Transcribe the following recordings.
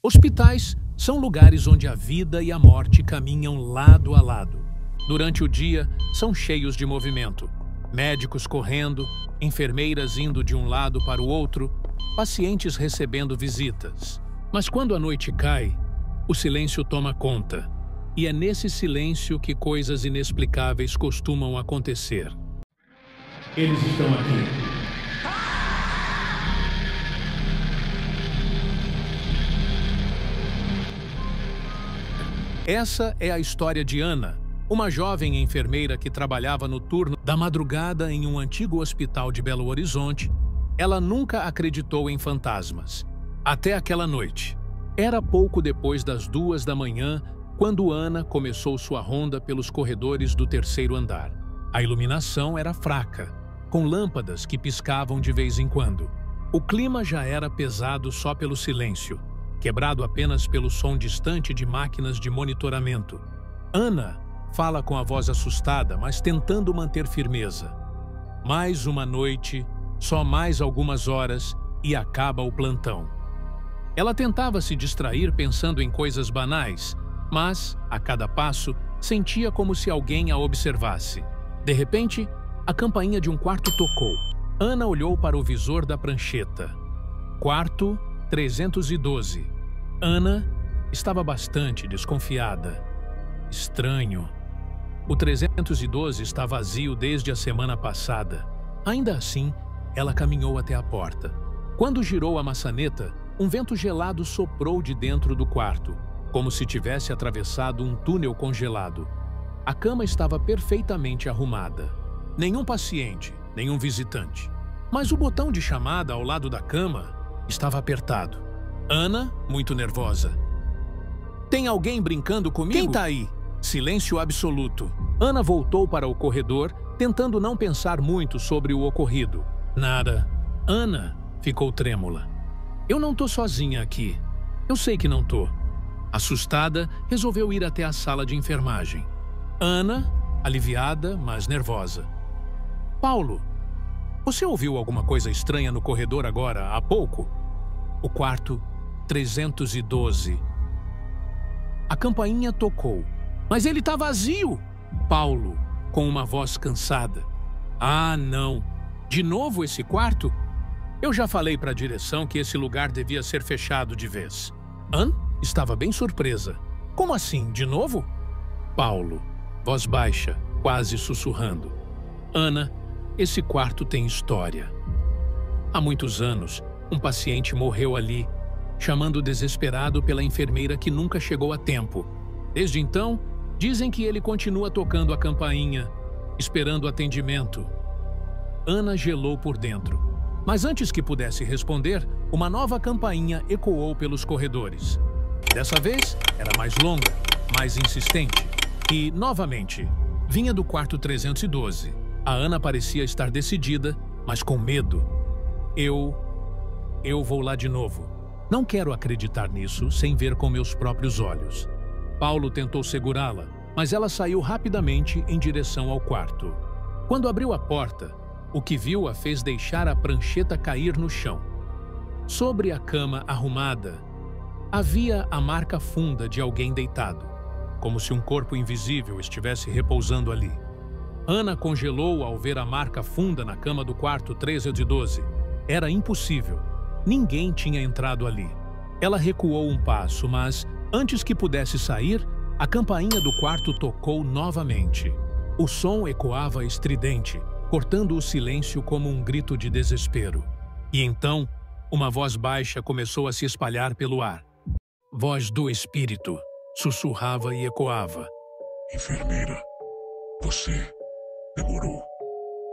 Hospitais são lugares onde a vida e a morte caminham lado a lado. Durante o dia, são cheios de movimento. Médicos correndo, enfermeiras indo de um lado para o outro, pacientes recebendo visitas. Mas quando a noite cai, o silêncio toma conta. E é nesse silêncio que coisas inexplicáveis costumam acontecer. Eles estão aqui. Essa é a história de Ana, uma jovem enfermeira que trabalhava no turno da madrugada em um antigo hospital de Belo Horizonte. Ela nunca acreditou em fantasmas. Até aquela noite. Era pouco depois das 2 da manhã, quando Ana começou sua ronda pelos corredores do 3º andar. A iluminação era fraca, com lâmpadas que piscavam de vez em quando. O clima já era pesado só pelo silêncio, quebrado apenas pelo som distante de máquinas de monitoramento. Ana fala com a voz assustada, mas tentando manter firmeza. Mais uma noite, só mais algumas horas e acaba o plantão. Ela tentava se distrair pensando em coisas banais, mas, a cada passo, sentia como se alguém a observasse. De repente, a campainha de um quarto tocou. Ana olhou para o visor da prancheta. Quarto 312. Ana estava bastante desconfiada. Estranho. O 312 está vazio desde a semana passada. Ainda assim, ela caminhou até a porta. Quando girou a maçaneta, um vento gelado soprou de dentro do quarto, como se tivesse atravessado um túnel congelado. A cama estava perfeitamente arrumada. Nenhum paciente, nenhum visitante. Mas o botão de chamada ao lado da cama estava apertado. Ana, muito nervosa. Tem alguém brincando comigo? Quem tá aí? Silêncio absoluto. Ana voltou para o corredor, tentando não pensar muito sobre o ocorrido. Nada. Ana ficou trêmula. Eu não tô sozinha aqui. Eu sei que não tô. Assustada, resolveu ir até a sala de enfermagem. Ana, aliviada, mas nervosa. Paulo, você ouviu alguma coisa estranha no corredor agora, há pouco? O quarto 312. A campainha tocou. Mas ele tá vazio! Paulo, com uma voz cansada. Ah, não. De novo esse quarto? Eu já falei para a direção que esse lugar devia ser fechado de vez. Ana estava bem surpresa. Como assim, de novo? Paulo, voz baixa, quase sussurrando. Ana, esse quarto tem história. Há muitos anos, um paciente morreu ali, chamando desesperado pela enfermeira que nunca chegou a tempo. Desde então, dizem que ele continua tocando a campainha, esperando atendimento. Ana gelou por dentro. Mas antes que pudesse responder, uma nova campainha ecoou pelos corredores. Dessa vez, era mais longa, mais insistente. E, novamente, vinha do quarto 312. A Ana parecia estar decidida, mas com medo. Eu vou lá de novo. Não quero acreditar nisso sem ver com meus próprios olhos. Paulo tentou segurá-la, mas ela saiu rapidamente em direção ao quarto. Quando abriu a porta, o que viu a fez deixar a prancheta cair no chão. Sobre a cama arrumada, havia a marca funda de alguém deitado, como se um corpo invisível estivesse repousando ali. Ana congelou ao ver a marca funda na cama do quarto 312. Era impossível. Ninguém tinha entrado ali. Ela recuou um passo, mas, antes que pudesse sair, a campainha do quarto tocou novamente. O som ecoava estridente, cortando o silêncio como um grito de desespero. E então, uma voz baixa começou a se espalhar pelo ar. Voz do espírito, sussurrava e ecoava. Enfermeira, você demorou.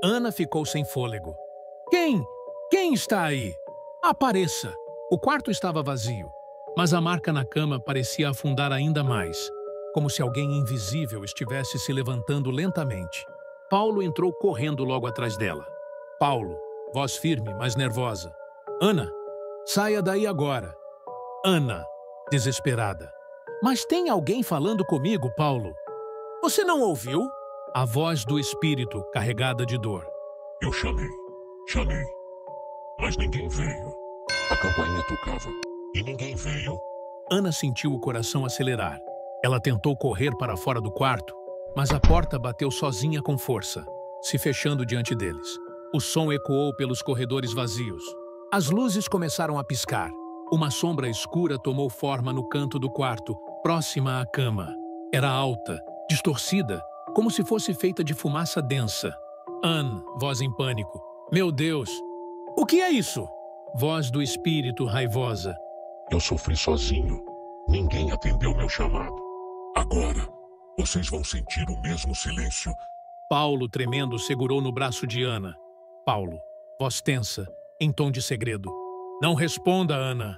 Ana ficou sem fôlego. Quem? Quem está aí? Apareça! O quarto estava vazio, mas a marca na cama parecia afundar ainda mais, como se alguém invisível estivesse se levantando lentamente. Paulo entrou correndo logo atrás dela. Paulo, voz firme, mas nervosa. Ana, saia daí agora. Ana, desesperada. Mas tem alguém falando comigo, Paulo? Você não ouviu? A voz do espírito, carregada de dor. Eu chamei, mas ninguém veio. A campainha tocava e ninguém veio. Ana sentiu o coração acelerar. Ela tentou correr para fora do quarto, mas a porta bateu sozinha com força, se fechando diante deles. O som ecoou pelos corredores vazios. As luzes começaram a piscar. Uma sombra escura tomou forma no canto do quarto, próxima à cama. Era alta, distorcida, como se fosse feita de fumaça densa. Anne, voz em pânico. Meu Deus! O que é isso? Voz do espírito raivosa. Eu sofri sozinho. Ninguém atendeu meu chamado. Agora, vocês vão sentir o mesmo silêncio. Paulo, tremendo, segurou no braço de Ana. Paulo, voz tensa, em tom de segredo. Não responda, Ana.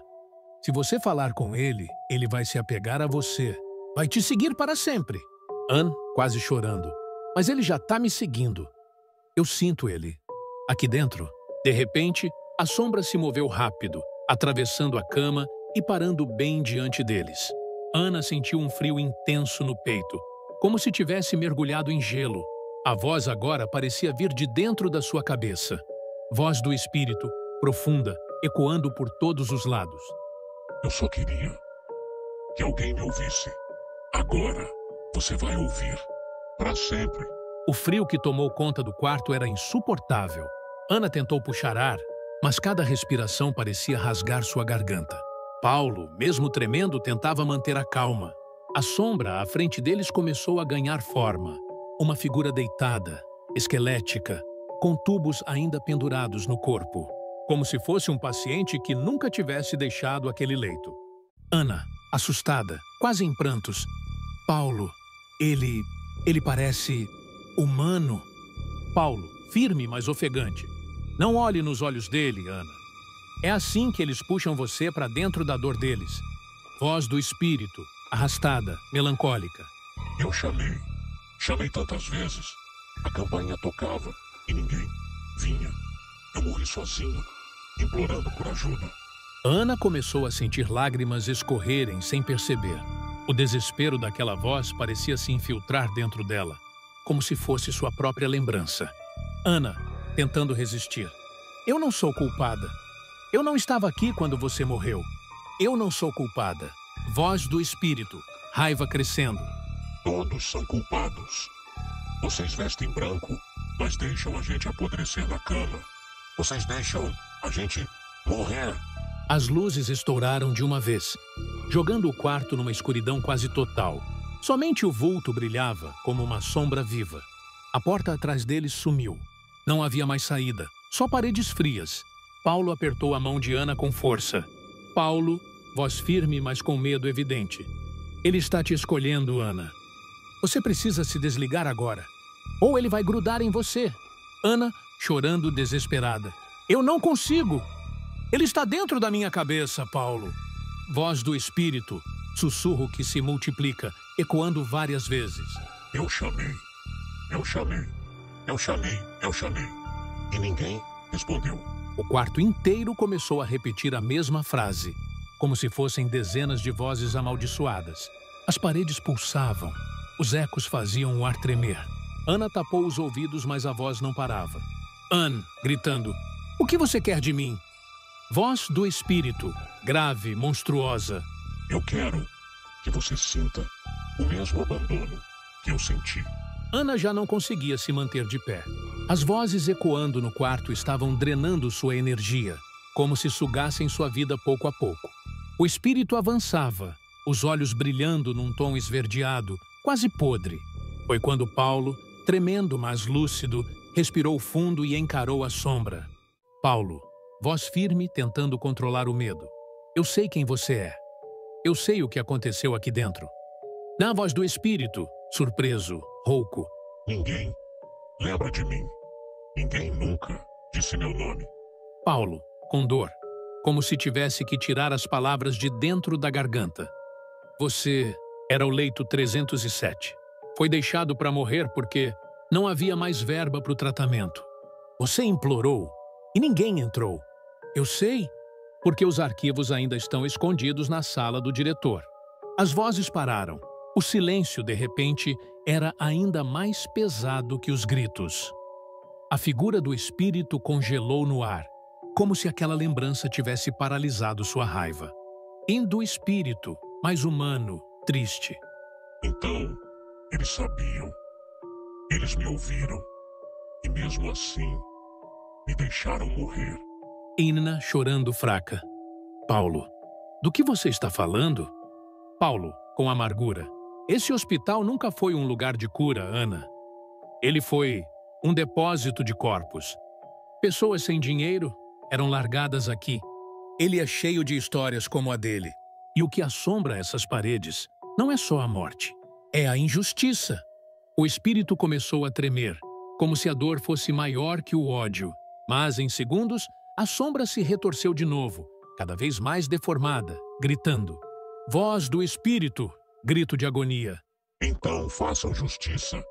Se você falar com ele, ele vai se apegar a você. Vai te seguir para sempre. Anne, quase chorando. Mas ele já está me seguindo. Eu sinto ele. Aqui dentro, de repente, a sombra se moveu rápido, atravessando a cama e parando bem diante deles. Ana sentiu um frio intenso no peito, como se tivesse mergulhado em gelo. A voz agora parecia vir de dentro da sua cabeça. Voz do espírito, profunda, ecoando por todos os lados. Eu só queria que alguém me ouvisse. Agora, você vai ouvir. Para sempre. O frio que tomou conta do quarto era insuportável. Ana tentou puxar ar, mas cada respiração parecia rasgar sua garganta. Paulo, mesmo tremendo, tentava manter a calma. A sombra à frente deles começou a ganhar forma. Uma figura deitada, esquelética, com tubos ainda pendurados no corpo, como se fosse um paciente que nunca tivesse deixado aquele leito. Ana, assustada, quase em prantos. Paulo, ele parece humano. Paulo, firme, mas ofegante. Não olhe nos olhos dele, Ana. É assim que eles puxam você para dentro da dor deles. Voz do espírito, arrastada, melancólica. Eu chamei. Chamei tantas vezes. A campainha tocava e ninguém vinha. Eu morri sozinho, implorando por ajuda. Ana começou a sentir lágrimas escorrerem sem perceber. O desespero daquela voz parecia se infiltrar dentro dela, como se fosse sua própria lembrança. Ana, tentando resistir. Eu não sou culpada. Eu não estava aqui quando você morreu. Eu não sou culpada. Voz do espírito, raiva crescendo. Todos são culpados. Vocês vestem branco, mas deixam a gente apodrecer na cama. Vocês deixam a gente morrer. As luzes estouraram de uma vez, jogando o quarto numa escuridão quase total. Somente o vulto brilhava como uma sombra viva. A porta atrás deles sumiu. Não havia mais saída, só paredes frias. Paulo apertou a mão de Ana com força. Paulo, voz firme, mas com medo evidente. Ele está te escolhendo, Ana. Você precisa se desligar agora, ou ele vai grudar em você. Ana, chorando desesperada. Eu não consigo. Ele está dentro da minha cabeça, Paulo. Voz do espírito, sussurro que se multiplica, ecoando várias vezes. Eu chamei. Eu chamei. Eu chamei. Eu chamei. E ninguém respondeu. O quarto inteiro começou a repetir a mesma frase, como se fossem dezenas de vozes amaldiçoadas. As paredes pulsavam. Os ecos faziam o ar tremer. Ana tapou os ouvidos, mas a voz não parava. Anne, gritando. O que você quer de mim? Voz do espírito, grave, monstruosa. Eu quero que você sinta o mesmo abandono que eu senti. Ana já não conseguia se manter de pé. As vozes ecoando no quarto estavam drenando sua energia, como se sugassem sua vida pouco a pouco. O espírito avançava, os olhos brilhando num tom esverdeado, quase podre. Foi quando Paulo, tremendo mas lúcido, respirou fundo e encarou a sombra. Paulo, voz firme tentando controlar o medo. Eu sei quem você é. Eu sei o que aconteceu aqui dentro. Na voz do espírito, surpreso, rouco. Ninguém lembra de mim. Ninguém nunca disse meu nome. Paulo, com dor, como se tivesse que tirar as palavras de dentro da garganta. Você era o leito 307. Foi deixado para morrer porque não havia mais verba para o tratamento. Você implorou e ninguém entrou. Eu sei, porque os arquivos ainda estão escondidos na sala do diretor. As vozes pararam. O silêncio, de repente, era ainda mais pesado que os gritos. A figura do espírito congelou no ar, como se aquela lembrança tivesse paralisado sua raiva. e do espírito, mais humano, triste. Então, eles sabiam. Eles me ouviram. E mesmo assim, me deixaram morrer. Ina chorando fraca. Paulo, do que você está falando? Paulo, com amargura. Esse hospital nunca foi um lugar de cura, Ana. Ele foi um depósito de corpos. Pessoas sem dinheiro eram largadas aqui. Ele é cheio de histórias como a dele. E o que assombra essas paredes não é só a morte, é a injustiça. O espírito começou a tremer, como se a dor fosse maior que o ódio. Mas, em segundos, a sombra se retorceu de novo, cada vez mais deformada, gritando. Voz do espírito! Grito de agonia. Então façam justiça.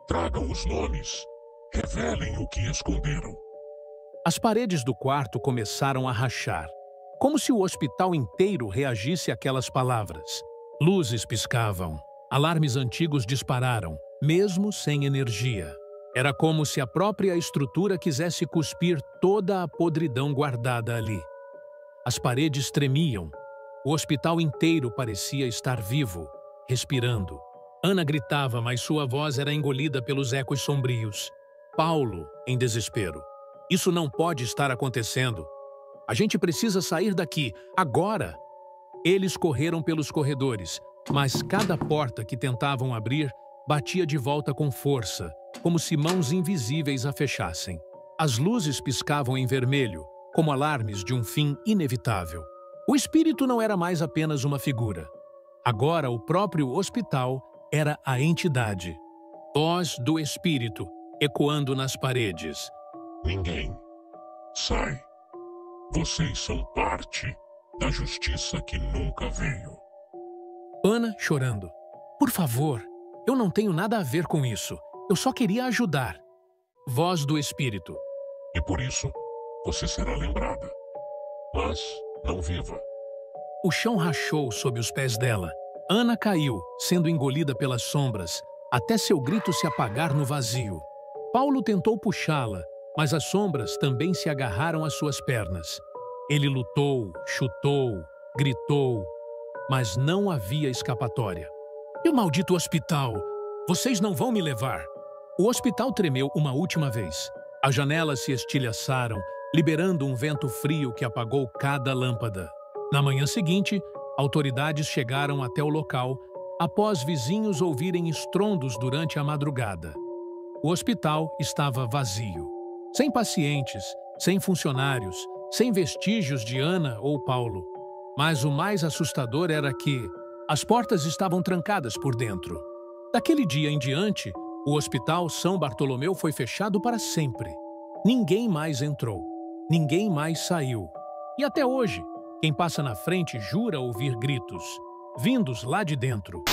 Tragam os nomes. Revelem o que esconderam. As paredes do quarto começaram a rachar, como se o hospital inteiro reagisse àquelas palavras. Luzes piscavam. Alarmes antigos dispararam, mesmo sem energia. Era como se a própria estrutura quisesse cuspir toda a podridão guardada ali. As paredes tremiam. O hospital inteiro parecia estar vivo, respirando. Ana gritava, mas sua voz era engolida pelos ecos sombrios. Paulo, em desespero. Isso não pode estar acontecendo. A gente precisa sair daqui, agora! Eles correram pelos corredores, mas cada porta que tentavam abrir batia de volta com força, como se mãos invisíveis a fechassem. As luzes piscavam em vermelho, como alarmes de um fim inevitável. O espírito não era mais apenas uma figura. Agora o próprio hospital era a entidade. Voz do espírito, ecoando nas paredes. Ninguém sai. Vocês são parte da justiça que nunca veio. Ana chorando. Por favor, eu não tenho nada a ver com isso. Eu só queria ajudar. Voz do espírito. E por isso, você será lembrada. Mas não viva. O chão rachou sob os pés dela. Ana caiu, sendo engolida pelas sombras, até seu grito se apagar no vazio. Paulo tentou puxá-la, mas as sombras também se agarraram às suas pernas. Ele lutou, chutou, gritou, mas não havia escapatória. E o maldito hospital! Vocês não vão me levar! O hospital tremeu uma última vez. As janelas se estilhaçaram, liberando um vento frio que apagou cada lâmpada. Na manhã seguinte, autoridades chegaram até o local, após vizinhos ouvirem estrondos durante a madrugada. O hospital estava vazio. Sem pacientes, sem funcionários, sem vestígios de Ana ou Paulo. Mas o mais assustador era que as portas estavam trancadas por dentro. Daquele dia em diante, o Hospital São Bartolomeu foi fechado para sempre. Ninguém mais entrou. Ninguém mais saiu. E até hoje, quem passa na frente jura ouvir gritos, vindos lá de dentro.